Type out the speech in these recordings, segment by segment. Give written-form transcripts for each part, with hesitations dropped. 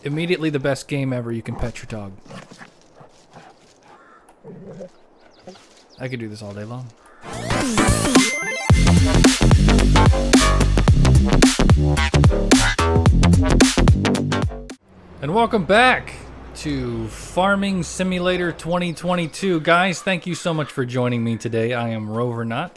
immediately the best game ever. You can pet your dog. I could do this all day long. And welcome back to Farming Simulator 2022. Guys, thank you so much for joining me today. I am RoverNaut,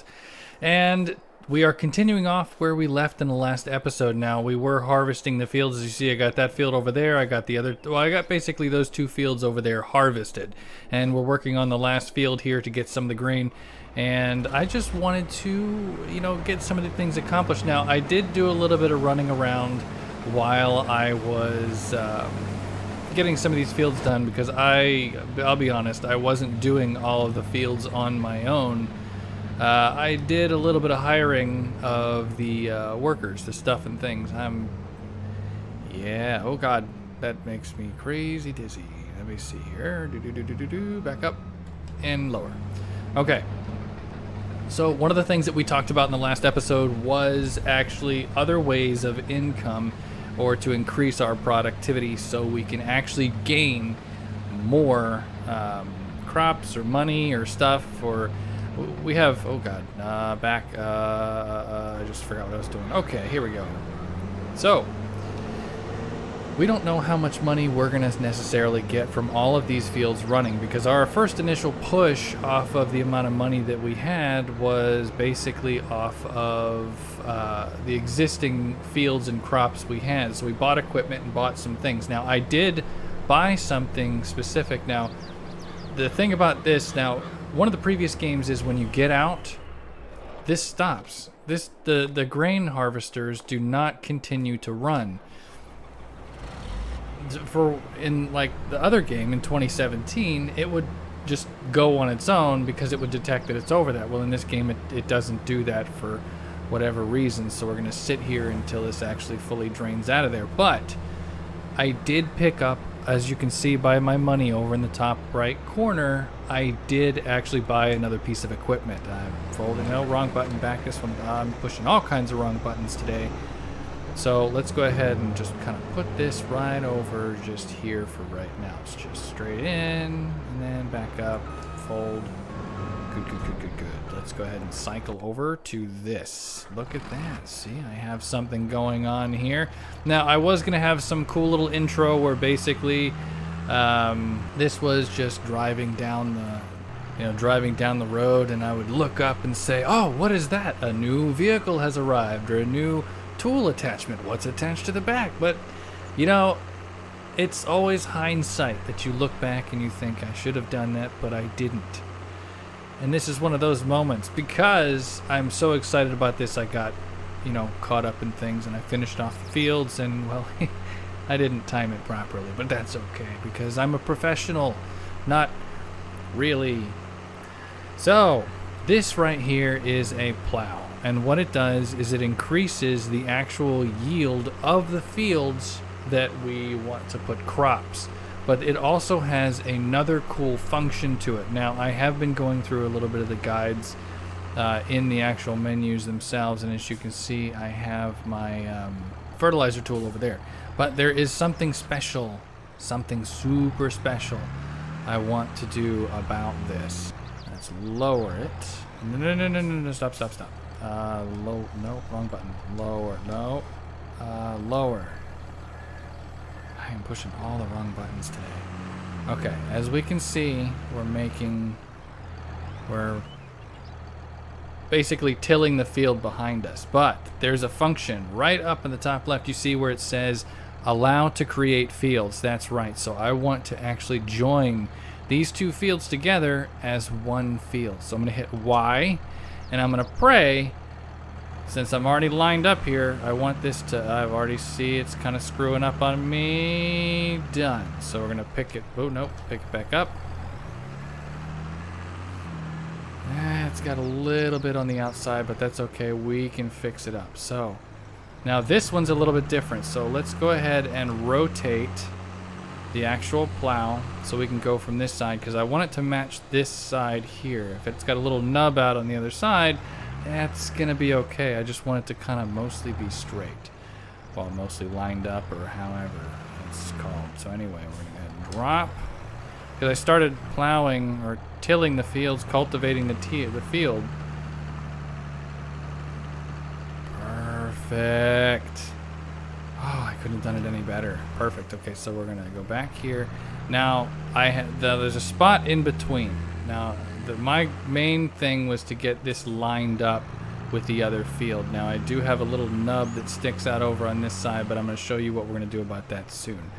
and we are continuing off where we left in the last episode. Now, we were harvesting the fields. As you see, I got that field over there. I got the other, well, I got basically those two fields over there harvested. And we're working on the last field here to get some of the grain. And I just wanted to, get some of the things accomplished. Now, I did do a little bit of running around while I was getting some of these fields done, because I'll be honest, I wasn't doing all of the fields on my own. I did a little bit of hiring of the workers, the stuff and things. Yeah, oh god, that makes me crazy dizzy. Let me see here. Back up and lower. Okay. So one of the things that we talked about in the last episode was actually other ways of income, or to increase our productivity so we can actually gain more crops or money or stuff. Or we have, oh god, I just forgot what I was doing. Okay, here we go. So we don't know how much money we're going to necessarily get from all of these fields running, because our first initial push off of the amount of money that we had was basically off of the existing fields and crops we had. So we bought equipment and bought some things. Now, I did buy something specific. Now, the thing about this, now, one of the previous games is when you get out, this stops. The grain harvesters do not continue to run. In like the other game in 2017, it would just go on its own because it would detect that it's over that. Well, in this game, it doesn't do that for whatever reason, so we're going to sit here until this actually fully drains out of there. But I did pick up, as you can see by my money over in the top right corner, I did actually buy another piece of equipment. I'm folding, no, wrong button, back this one. I'm pushing all kinds of wrong buttons today. So let's go ahead and just kind of put this right over just here for right now. It's just straight in and then back up, fold. Good. Let's go ahead and cycle over to this. Look at that. See, I have something going on here. Now, I was going to have some cool little intro where basically this was just driving down the road, and I would look up and say, oh, what is that? A new vehicle has arrived, or a new tool attachment. What's attached to the back? But it's always hindsight that you look back and you think, I should have done that, but I didn't. And this is one of those moments, because I'm so excited about this. I got caught up in things, and I finished off the fields, and well, I didn't time it properly, but that's okay because I'm a professional, not really. So this right here is a plow. And what it does is it increases the actual yield of the fields that we want to put crops. But it also has another cool function to it. Now, I have been going through a little bit of the guides in the actual menus themselves. And as you can see, I have my fertilizer tool over there. But there is something special, something super special I want to do about this. Let's lower it. No, stop. No, wrong button. Lower, no. Lower. I am pushing all the wrong buttons today. Okay, as we can see, we're basically tilling the field behind us. But there's a function right up in the top left. You see where it says allow to create fields. That's right. So I want to actually join these two fields together as one field. So I'm going to hit Y. And I'm going to pray, since I'm already lined up here, I want this to, I've already see it's kind of screwing up on me. Done. So we're going to pick it, pick it back up. It's got a little bit on the outside, but that's okay. We can fix it up. So now this one's a little bit different. So let's go ahead and rotate the actual plow so we can go from this side, because I want it to match this side here. If it's got a little nub out on the other side, that's gonna be okay. I just want it to kind of mostly be straight, well, mostly lined up, or however. it's called. So anyway, we're going to go ahead and drop. Because I started plowing or tilling the fields, cultivating the field. Perfect. Oh, I couldn't have done it any better. Perfect. Okay, so we're gonna go back here. Now, there's a spot in between. Now, my main thing was to get this lined up with the other field. Now, I do have a little nub that sticks out over on this side, but I'm gonna show you what we're gonna do about that soon.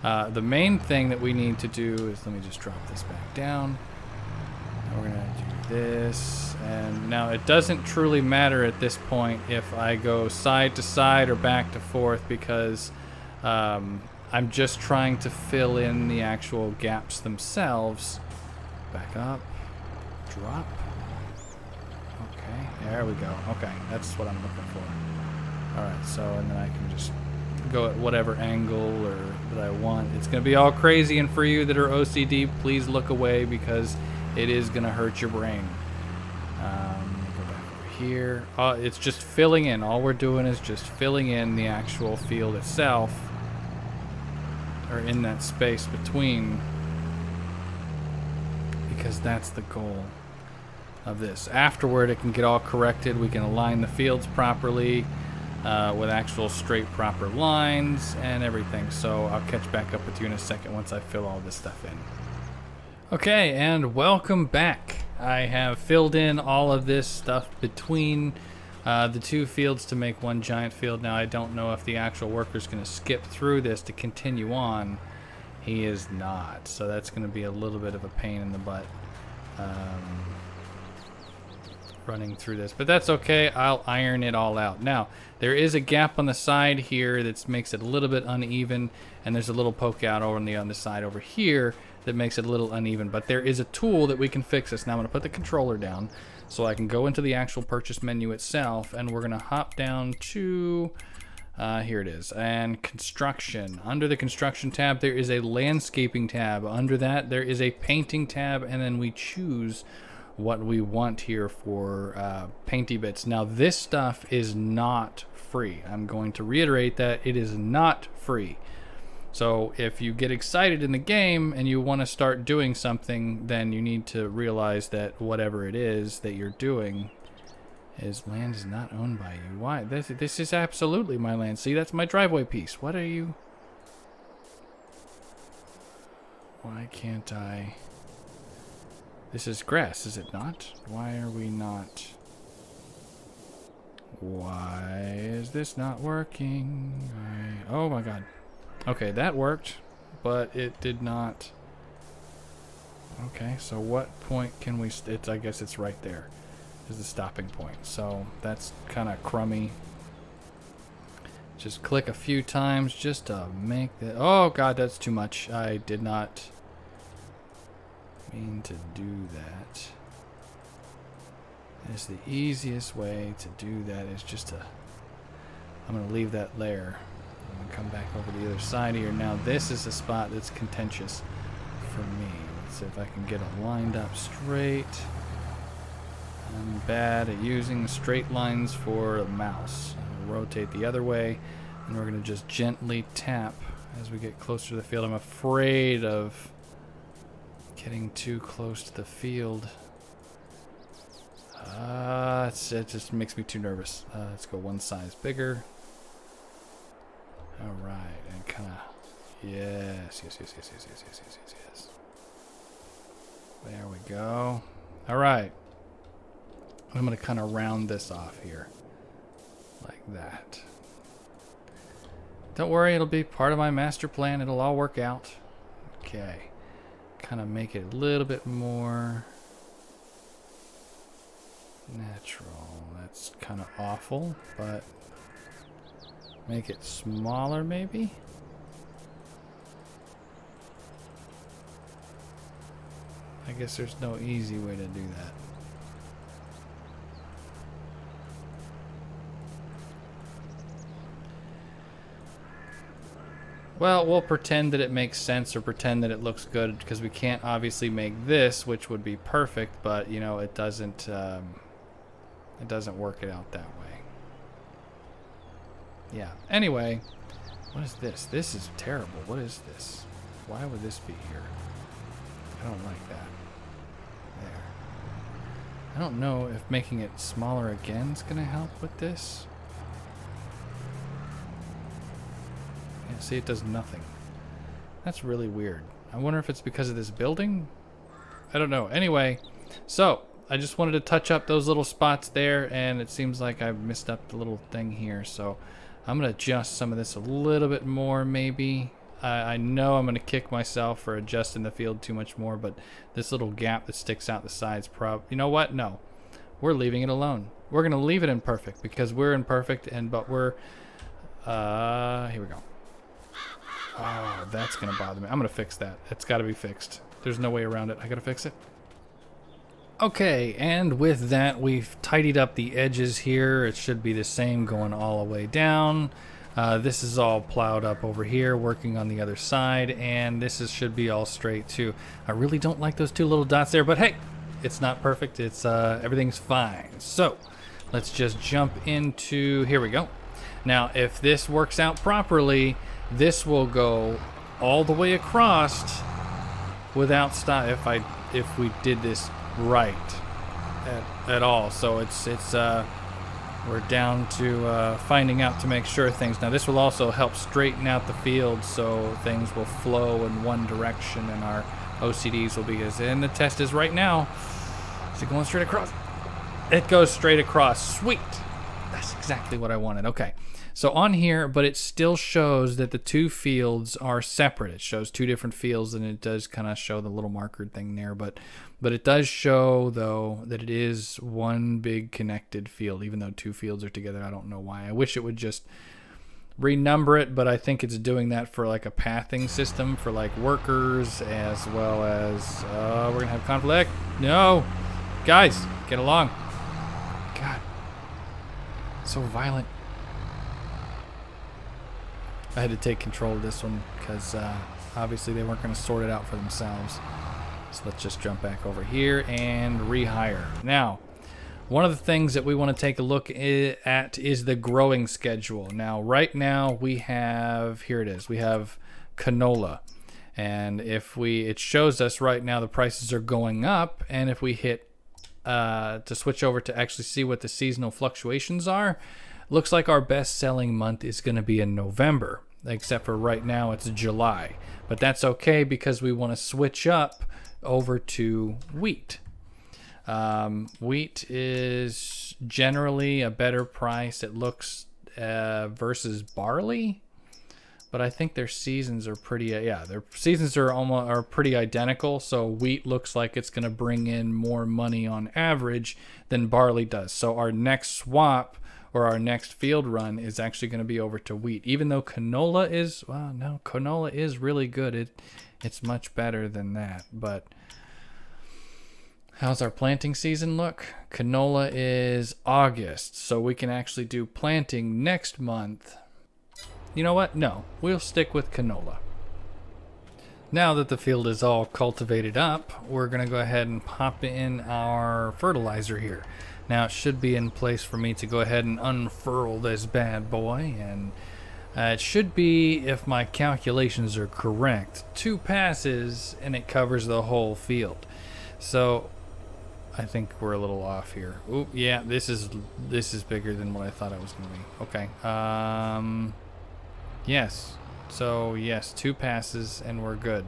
The main thing that we need to do is, let me just drop this back down. Now we're gonna do this, and now it doesn't truly matter at this point if I go side to side or back to forth, because I'm just trying to fill in the actual gaps themselves. Back up, drop. Okay, there we go. Okay, that's what I'm looking for. All right, so and then I can just go at whatever angle or that I want. It's gonna be all crazy, and for you that are OCD, please look away because it is gonna hurt your brain. Go back over here. It's just filling in. All we're doing is just filling in the actual field itself, or in that space between, because that's the goal of this. Afterward, it can get all corrected. We can align the fields properly with actual straight proper lines and everything. So I'll catch back up with you in a second once I fill all this stuff in. Okay, and welcome back. I have filled in all of this stuff between the two fields to make one giant field. Now, I don't know if the actual worker's going to skip through this to continue on. He is not, so that's going to be a little bit of a pain in the butt running through this, but that's okay. I'll iron it all out. Now, there is a gap on the side here that makes it a little bit uneven, and there's a little poke out over on the other side over here that makes it a little uneven, but there is a tool that we can fix this. Now I'm going to put the controller down so I can go into the actual purchase menu itself, and we're going to hop down to here it is, and construction. Under the construction tab there is a landscaping tab. Under that there is a painting tab, and then we choose what we want here for painty bits. Now, this stuff is not free. I'm going to reiterate that it is not free. So if you get excited in the game and you want to start doing something, then you need to realize that whatever it is that you're doing is land is not owned by you. Why? This is absolutely my land. See, that's my driveway piece. What are you? Why can't I? This is grass, is it not? Why are we not? Why is this not working? Oh my god. Okay, that worked, but it did not. Okay, so what point can we... I guess it's right there is the stopping point. So that's kind of crummy. Just click a few times just to make that... Oh god, that's too much. I did not mean to do that. It's the easiest way to do that is just to... I'm going to leave that layer. I'm going to come back over the other side here. Now this is a spot that's contentious for me. Let's see if I can get it lined up straight. I'm bad at using straight lines for a mouse. I'll rotate the other way, and we're going to just gently tap as we get closer to the field. I'm afraid of getting too close to the field. It just makes me too nervous. Let's go one size bigger. Alright, and kind of... Yes. There we go. Alright. I'm going to kind of round this off here. Like that. Don't worry, it'll be part of my master plan. It'll all work out. Okay. Kind of make it a little bit more natural. That's kind of awful, but make it smaller maybe? I guess there's no easy way to do that. Well, we'll pretend that it makes sense or pretend that it looks good, because we can't obviously make this, which would be perfect, but you know, it doesn't work it out that way. Yeah. Anyway, What is this? This is terrible. What is this? Why would this be here? I don't like that. There. I don't know if making it smaller again is going to help with this. Yeah, see, it does nothing. That's really weird. I wonder if it's because of this building? I don't know. Anyway, so I just wanted to touch up those little spots there, and it seems like I've messed up the little thing here, so I'm going to adjust some of this a little bit more, maybe. I know I'm going to kick myself for adjusting the field too much more, but this little gap that sticks out the sides, you know what? No. We're leaving it alone. We're going to leave it imperfect because we're imperfect, but we're... here we go. Oh, that's going to bother me. I'm going to fix that. It's got to be fixed. There's no way around it. I got to fix it. Okay, and with that, we've tidied up the edges here. It should be the same going all the way down. This is all plowed up over here, working on the other side, and this should be all straight too. I really don't like those two little dots there, but hey, it's not perfect. It's everything's fine. So let's just jump into, here we go. Now, if this works out properly, this will go all the way across without stop. If we did this right at all. So it's we're down to finding out to make sure things. Now this will also help straighten out the field so things will flow in one direction and our OCDs will be as in. The test is right now. Is it going straight across? It goes straight across. Sweet. That's exactly what I wanted. Okay. So on here, but it still shows that the two fields are separate. It shows two different fields, and it does kind of show the little marker thing there. But it does show, though, that it is one big connected field, even though two fields are together. I don't know why. I wish it would just renumber it, but I think it's doing that for like a pathing system for like workers as well as... we're going to have conflict. No! Guys, get along. God. So violent. I had to take control of this one because obviously they weren't going to sort it out for themselves. So let's just jump back over here and rehire. Now, one of the things that we want to take a look at is the growing schedule. Now, right now we have, here it is, we have canola. And if it shows us right now the prices are going up, and if we hit to switch over to actually see what the seasonal fluctuations are, looks like our best selling month is going to be in November, except for right now it's July. But that's okay because we want to switch up over to wheat. Wheat is generally a better price, it looks, versus barley. But I think their seasons are pretty, their seasons are pretty identical. So wheat looks like it's going to bring in more money on average than barley does. So our next swap or our next field run is actually going to be over to wheat. Even though canola is, well, no, canola is really good. It's much better than that. But how's our planting season look? Canola is August, so we can actually do planting next month. You know what? No, we'll stick with canola. Now that the field is all cultivated up, we're going to go ahead and pop in our fertilizer here. Now it should be in place for me to go ahead and unfurl this bad boy, and it should be, if my calculations are correct, 2 passes and it covers the whole field. So I think we're a little off here. Oop, yeah, this is bigger than what I thought it was going to be. Okay. Yes. So yes, 2 passes and we're good.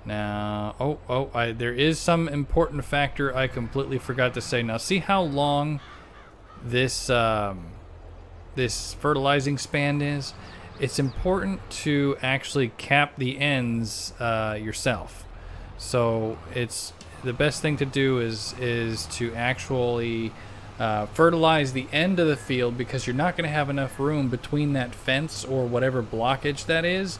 Now, there is some important factor I completely forgot to say. Now, see how long this this fertilizing span is? It's important to actually cap the ends yourself. So it's the best thing to do is to actually fertilize the end of the field, because you're not going to have enough room between that fence or whatever blockage that is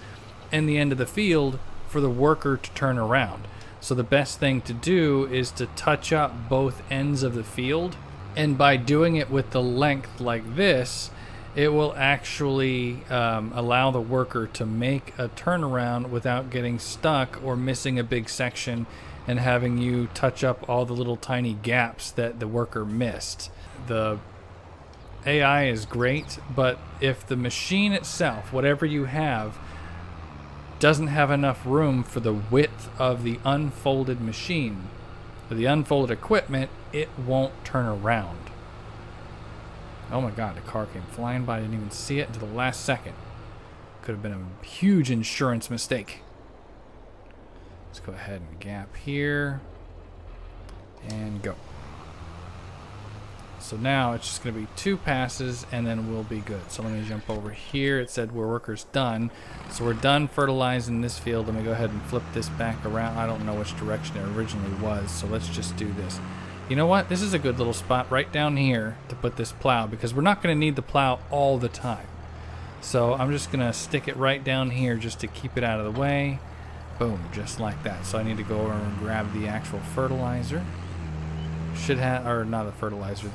and the end of the field for the worker to turn around. So the best thing to do is to touch up both ends of the field, and by doing it with the length like this, it will actually allow the worker to make a turnaround without getting stuck or missing a big section and having you touch up all the little tiny gaps that the worker missed. The AI is great, but if the machine itself, whatever you have, doesn't have enough room for the width of the unfolded machine, or the unfolded equipment, it won't turn around. Oh my god, the car came flying by. I didn't even see it until the last second. Could have been a huge insurance mistake. Let's go ahead and gap here. And go. So now it's just going to be 2 passes and then we'll be good. So let me jump over here. It said we're workers done. So we're done fertilizing this field. Let me go ahead and flip this back around. I don't know which direction it originally was, so let's just do this. You know what? This is a good little spot right down here to put this plow, because we're not going to need the plow all the time. So I'm just going to stick it right down here just to keep it out of the way. Boom, just like that. So I need to go over and grab the actual fertilizer. Should have, or not the fertilizer,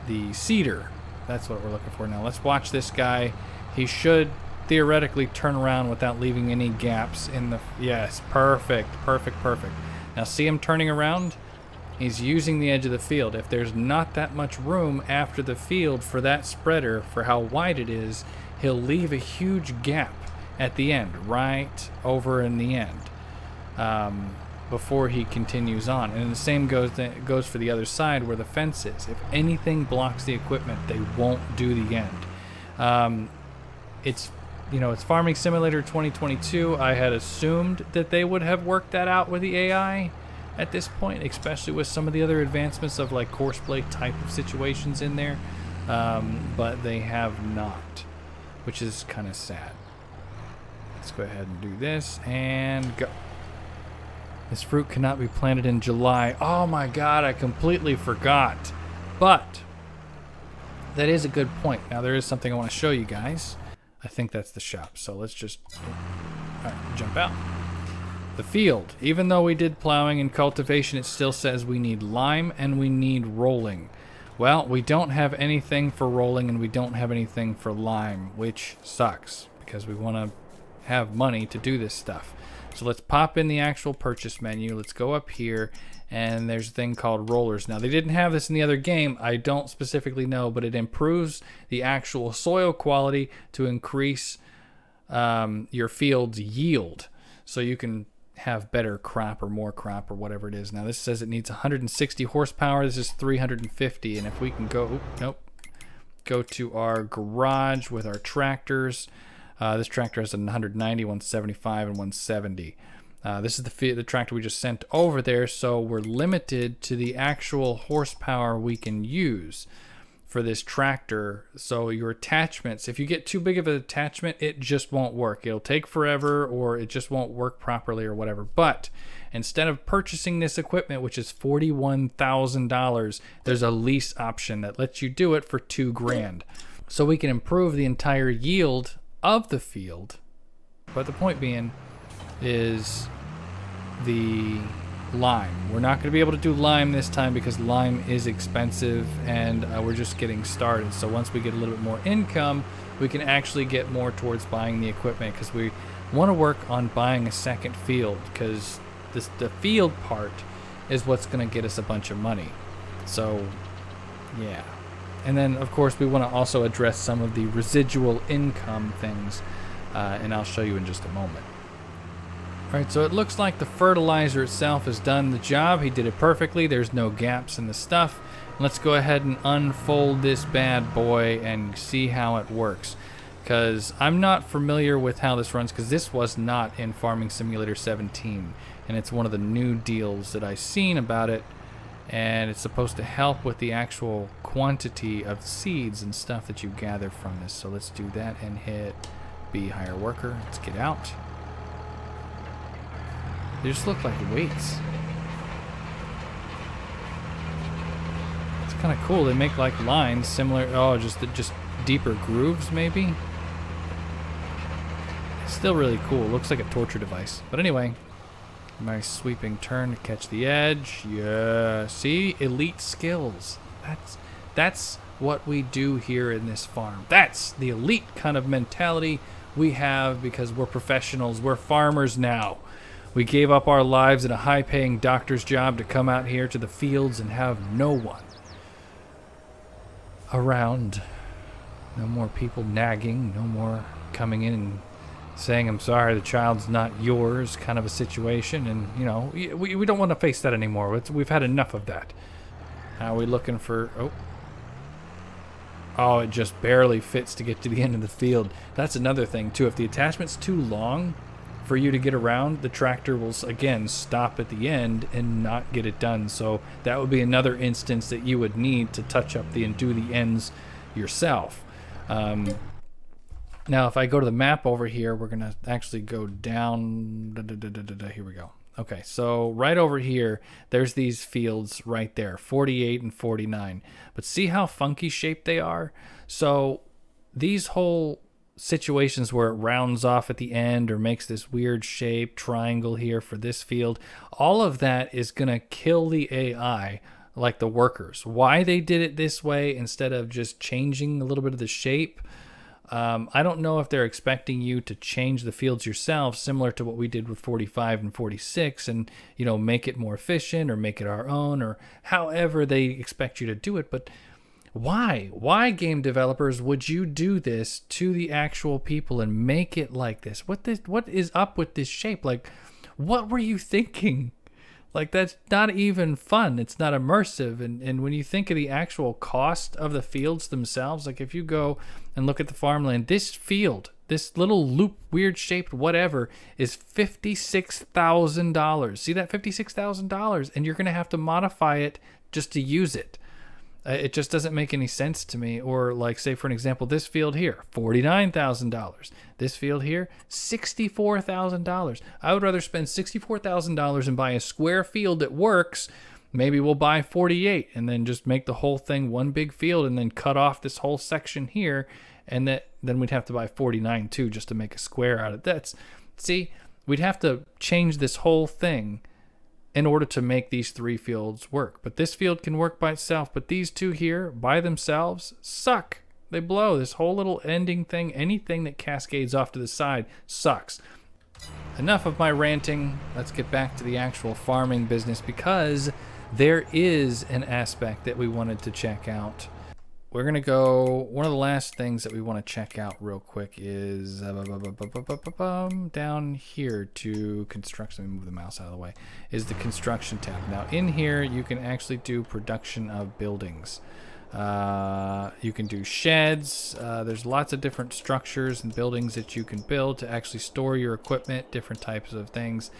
the seeder. That's what we're looking for now. Let's watch this guy. He should theoretically turn around without leaving any gaps in the... Yes, perfect, perfect, perfect. Now see him turning around? He's using the edge of the field. If there's not that much room after the field for that spreader, for how wide it is, he'll leave a huge gap at the end, right over in the end. Before he continues on. And the same goes for the other side where the fence is. If anything blocks the equipment, they won't do the end. It's Farming Simulator 2022. I had assumed that they would have worked that out with the AI at this point, especially with some of the other advancements of like courseplay type of situations in there, but they have not, which is kind of sad. Let's go ahead and do this and go. This fruit cannot be planted in July. Oh my god, I completely forgot. But that is a good point. Now there is something I want to show you guys. I think that's the shop. So let's just jump out. The field. Even though we did plowing and cultivation, it still says we need lime and we need rolling. Well, we don't have anything for rolling and we don't have anything for lime, which sucks because we want to have money to do this stuff. So let's pop in the actual purchase menu. Let's go up here, and there's a thing called rollers. Now, they didn't have this in the other game. I don't specifically know, but it improves the actual soil quality to increase your field's yield. So you can have better crop or more crop or whatever it is. Now, this says it needs 160 horsepower. This is 350. And if we can go, go to our garage with our tractors. This tractor has a 190, 175, and 170. This is the tractor we just sent over there, so we're limited to the actual horsepower we can use for this tractor. So your attachments, if you get too big of an attachment, it just won't work. It'll take forever, or it just won't work properly or whatever. But instead of purchasing this equipment, which is $41,000, there's a lease option that lets you do it for $2,000. So we can improve the entire yield of the field. But the point being is the lime. We're not going to be able to do lime this time because lime is expensive, and we're just getting started. So once we get a little bit more income, we can actually get more towards buying the equipment, because we want to work on buying a second field, because the field part is what's going to get us a bunch of money. So yeah. And then, of course, we want to also address some of the residual income things, and I'll show you in just a moment. All right, so it looks like the fertilizer itself has done the job. He did it perfectly. There's no gaps in the stuff. Let's go ahead and unfold this bad boy and see how it works, because I'm not familiar with how this runs, because this was not in Farming Simulator 17, and it's one of the new deals that I've seen about it. And it's supposed to help with the actual quantity of seeds and stuff that you gather from this. So let's do that and hit Be Hire Worker. Let's get out. They just look like weights. It's kind of cool. They make like lines similar. Oh, just deeper grooves maybe. It's still really cool. Looks like a torture device. But anyway. Nice sweeping turn to catch the edge. Yeah, see? Elite skills. That's what we do here in this farm. That's the elite kind of mentality we have, because we're professionals. We're farmers now. We gave up our lives at a high-paying doctor's job to come out here to the fields and have no one. around. No more people nagging. No more coming in and saying, I'm sorry, the child's not yours, kind of a situation. And, you know, we don't want to face that anymore. We've had enough of that. How are we looking for... Oh, it just barely fits to get to the end of the field. That's another thing, too. If the attachment's too long for you to get around, the tractor will, again, stop at the end and not get it done. So that would be another instance that you would need to touch up and do the ends yourself. Now, if I go to the map over here, we're going to actually go down. Here we go. Okay, so right over here, there's these fields right there, 48 and 49. But see how funky shaped they are? So these whole situations where it rounds off at the end or makes this weird shape, triangle here for this field, all of that is going to kill the AI, like the workers. Why they did it this way instead of just changing a little bit of the shape, I don't know if they're expecting you to change the fields yourself, similar to what we did with 45 and 46, and, you know, make it more efficient or make it our own, or however they expect you to do it. But why? Why, game developers, would you do this to the actual people and make it like this? What is up with this shape? Like, what were you thinking? Like, that's not even fun. It's not immersive. And when you think of the actual cost of the fields themselves, like if you go and look at the farmland, this field, this little loop, weird shaped whatever, is $56,000. See that $56,000? And you're going to have to modify it just to use it. It just doesn't make any sense to me. Or like, say, for an example, this field here, $49,000. This field here, $64,000. I would rather spend $64,000 and buy a square field that works. Maybe we'll buy 48 and then just make the whole thing one big field and then cut off this whole section here. And then we'd have to buy 49 too just to make a square out of that. See, we'd have to change this whole thing in order to make these three fields work. But this field can work by itself, but these two here by themselves suck. They blow. This whole little ending thing, anything that cascades off to the side sucks. Enough of my ranting. Let's get back to the actual farming business, because there is an aspect that we wanted to check out. We're going to go, one of the last things that we want to check out real quick is down here to construction. Let me move the mouse out of the way. Is the construction tab. Now in here you can actually do production of buildings. You can do sheds. There's lots of different structures and buildings that you can build to actually store your equipment, different types of things,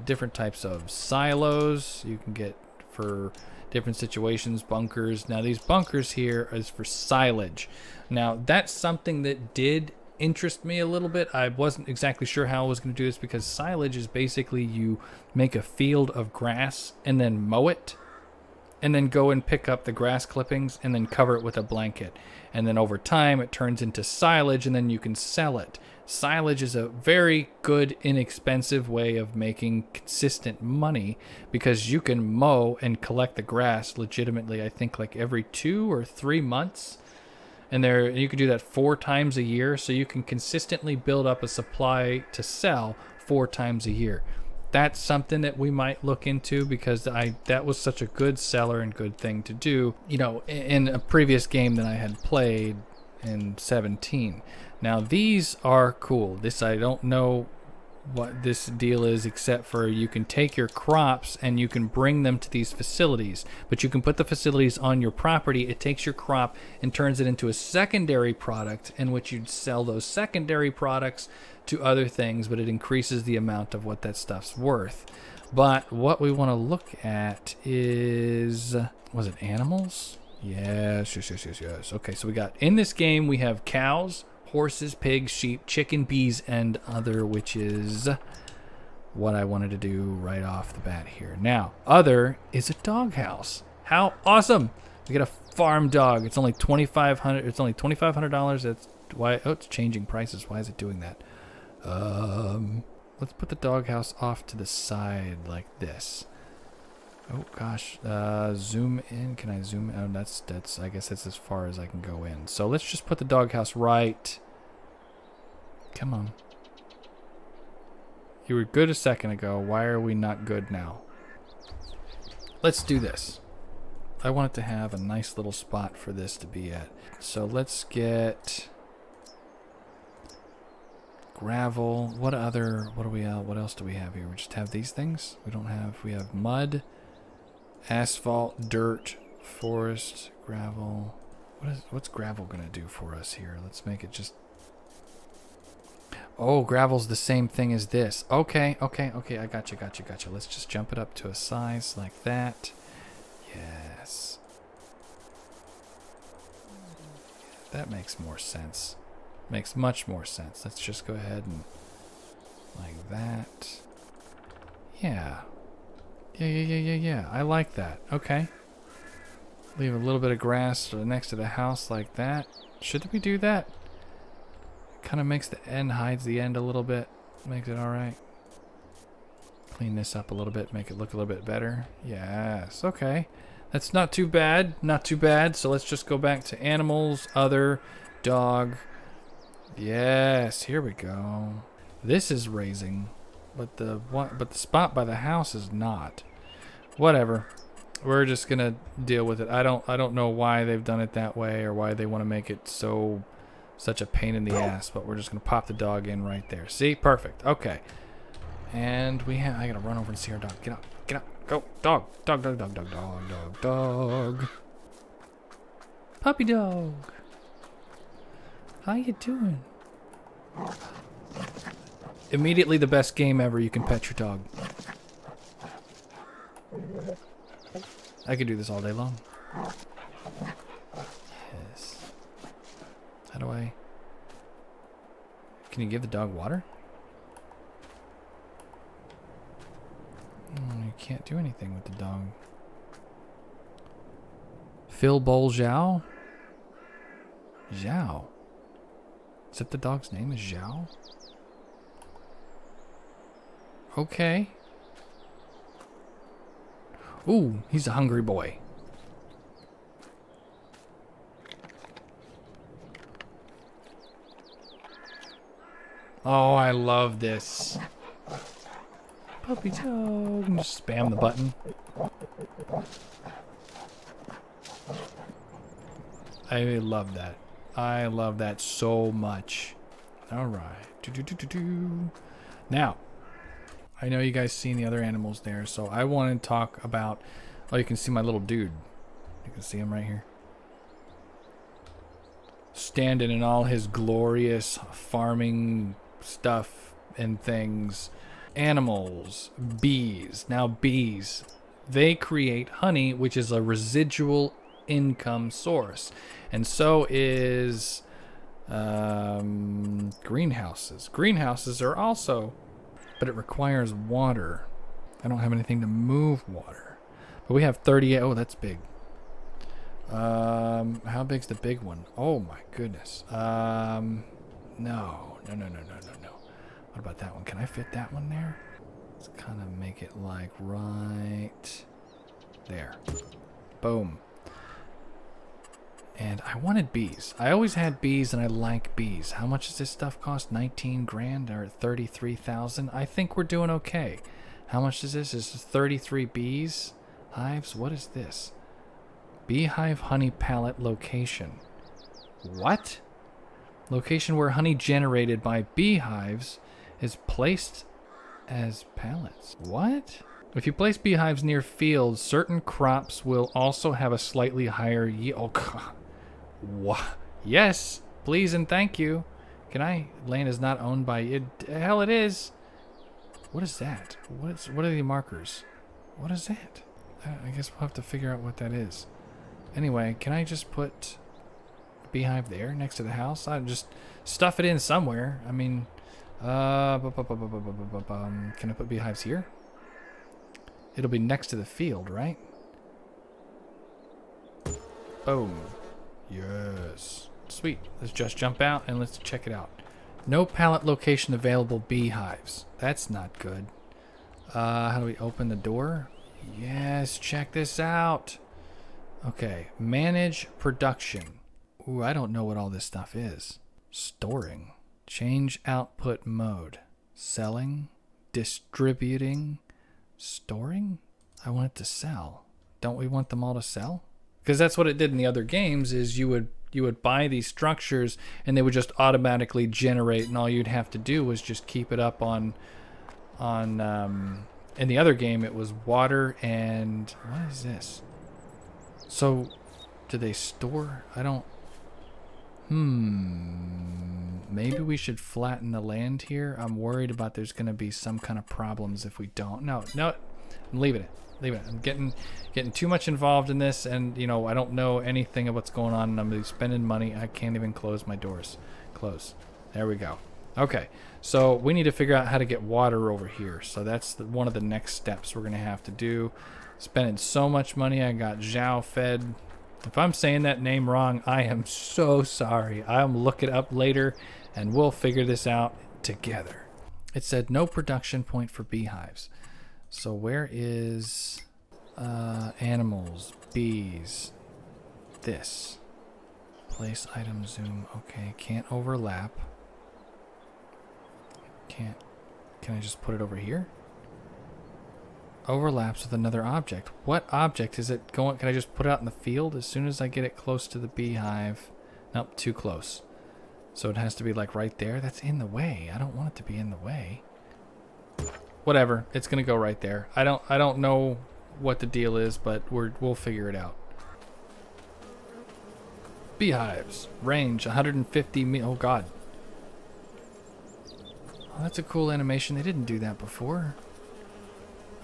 different types of silos you can get for different situations, bunkers. Now these bunkers here is for silage. Now that's something that did interest me a little bit. I wasn't exactly sure how I was going to do this, because silage is basically you make a field of grass and then mow it and then go and pick up the grass clippings and then cover it with a blanket. And then over time it turns into silage and then you can sell it. Silage is a very good, inexpensive way of making consistent money, because you can mow and collect the grass legitimately, I think like every 2 or 3 months. And you can do that 4 times a year, so you can consistently build up a supply to sell 4 times a year. That's something that we might look into, because that was such a good seller and good thing to do, you know, in a previous game that I had played in 17. Now these are cool. This, I don't know what this deal is, except for you can take your crops and you can bring them to these facilities, but you can put the facilities on your property. It takes your crop and turns it into a secondary product, in which you'd sell those secondary products to other things, but it increases the amount of what that stuff's worth. But what we want to look at is, was it animals? Yes. Okay, so we got, in this game we have cows, horses, pigs, sheep, chicken, bees, and other, which is what I wanted to do right off the bat here. Now, other is a doghouse. How awesome! We get a farm dog. It's only $2,500. It's only $2,500. That's why. Oh, it's changing prices. Why is it doing that? Let's put the doghouse off to the side like this. Oh gosh, zoom in. Can I zoom in? Oh, that's. I guess that's as far as I can go in. So let's just put the doghouse right. Come on. You were good a second ago. Why are we not good now? Let's do this. I want it to have a nice little spot for this to be at. So let's get gravel. What else do we have here? We just have these things? We have mud, asphalt, dirt, forest, gravel. What's gravel gonna do for us here? Let's make it just... Oh, gravel's the same thing as this. Okay. I gotcha. Let's just jump it up to a size like that. Yes. That makes more sense. Makes much more sense. Let's just go ahead and like that. Yeah. Yeah. I like that. Okay. Leave a little bit of grass next to the house like that. Should we do that? Kind of makes the end, hides the end a little bit. Makes it alright. Clean this up a little bit, make it look a little bit better. Yes, okay. That's not too bad. Not too bad. So let's just go back to animals, other, dog. Yes, here we go. This is raising, but the spot by the house is not. Whatever. We're just gonna deal with it. I don't know why they've done it that way or why they want to make it such a pain in the ass, but we're just gonna pop the dog in right there. See? Perfect. Okay. And I gotta run over and see our dog. Get up. Go. Dog. Puppy dog. How you doing? Immediately the best game ever. You can pet your dog. I could do this all day long. Yes. How do I... Can you give the dog water? You can't do anything with the dog. Phil Bowl Zhao? Zhao? Is that the dog's name is Zhao? Okay. Ooh, he's a hungry boy. Oh, I love this. Puppy dog. Just spam the button. I love that. I love that so much. Alright. Now, I know you guys seen the other animals there, so I want to talk about... Oh, you can see my little dude. You can see him right here. Standing in all his glorious farming stuff and things. Animals, bees. Now bees, they create honey, which is a residual income source. And so is greenhouses. Greenhouses are also, but it requires water. I don't have anything to move water. But we have 38. Oh, that's big. How big's the big one? Oh my goodness. No. What about that one? Can I fit that one there? Let's kind of make it like right there. Boom. And I wanted bees. I always had bees and I like bees. How much does this stuff cost? 19 grand or 33,000? I think we're doing okay. How much is this? This is 33 bees. Hives. What is this? Beehive honey pallet location. What? Location where honey generated by beehives is placed as pallets. What? If you place beehives near fields, certain crops will also have a slightly higher yield. Oh, what? Yes, please and thank you. Can I? Land is not owned by it. Hell, it is. What is that? What are the markers? What is that? I guess we'll have to figure out what that is. Anyway, can I just put a beehive there next to the house? I just stuff it in somewhere. I mean, can I put beehives here? It'll be next to the field, right? Boom. Yes. Sweet. Let's just jump out and let's check it out. No pallet location available beehives. That's not good. How do we open the door? Yes, check this out. Okay, manage production. Ooh, I don't know what all this stuff is. Storing. Change output mode. Selling. Distributing. Storing? I want it to sell. Don't we want them all to sell? Because that's what it did in the other games, is you would buy these structures and they would just automatically generate, and all you'd have to do was just keep it up on in the other game it was water and what is this? So do they store? I don't. Maybe we should flatten the land here. I'm worried about there's going to be some kind of problems if we don't. No, I'm leaving it. I'm getting too much involved in this, and you know I don't know anything of what's going on, and I'm gonna be spending money. I can't even close my doors. Close. There we go. Okay, so we need to figure out how to get water over here. So that's one of the next steps we're gonna have to do. Spending so much money. I got Zhao fed. If I'm saying that name wrong, I am so sorry. I'll look it up later, and we'll figure this out together. It said no production point for beehives. So where is animals, bees, this? Place item zoom. Okay, can't overlap. Can I just put it over here? Overlaps with another object. What object is it going? Can I just put it out in the field as soon as I get it close to the beehive? Nope, too close. So it has to be like right there. That's in the way. I don't want it to be in the way. Whatever, it's gonna go right there. I don't know what the deal is, but we'll figure it out. Beehives, range 150 oh god. Oh, that's a cool animation. They didn't do that before.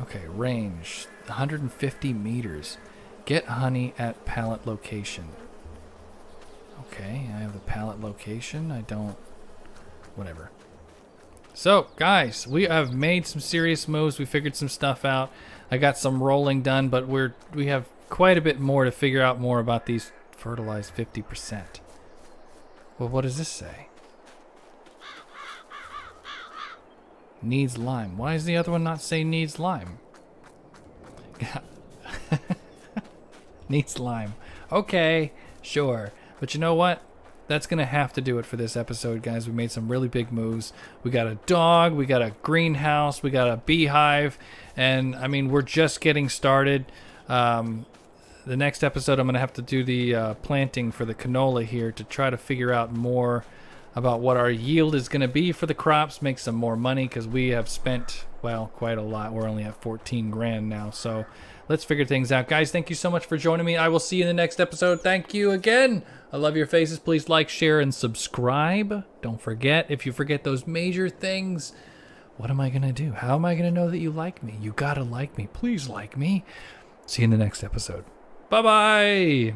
Okay, range 150 meters. Get honey at pallet location. Okay, I have the pallet location. I don't. Whatever. So, guys, we have made some serious moves. We figured some stuff out. I got some rolling done, but we have quite a bit more to figure out more about these fertilized 50%. Well, what does this say? Needs lime. Why does the other one not say needs lime? Needs lime. Okay, sure. But you know what? That's going to have to do it for this episode, guys. We made some really big moves. We got a dog, we got a greenhouse, we got a beehive, and I mean, we're just getting started. The next episode, I'm going to have to do the planting for the canola here to try to figure out more about what our yield is going to be for the crops, make some more money, because we have spent, well, quite a lot. We're only at 14 grand now, so let's figure things out. Guys, thank you so much for joining me. I will see you in the next episode. Thank you again. I love your faces. Please like, share, and subscribe. Don't forget, if you forget those major things, what am I going to do? How am I going to know that you like me? You got to like me. Please like me. See you in the next episode. Bye-bye.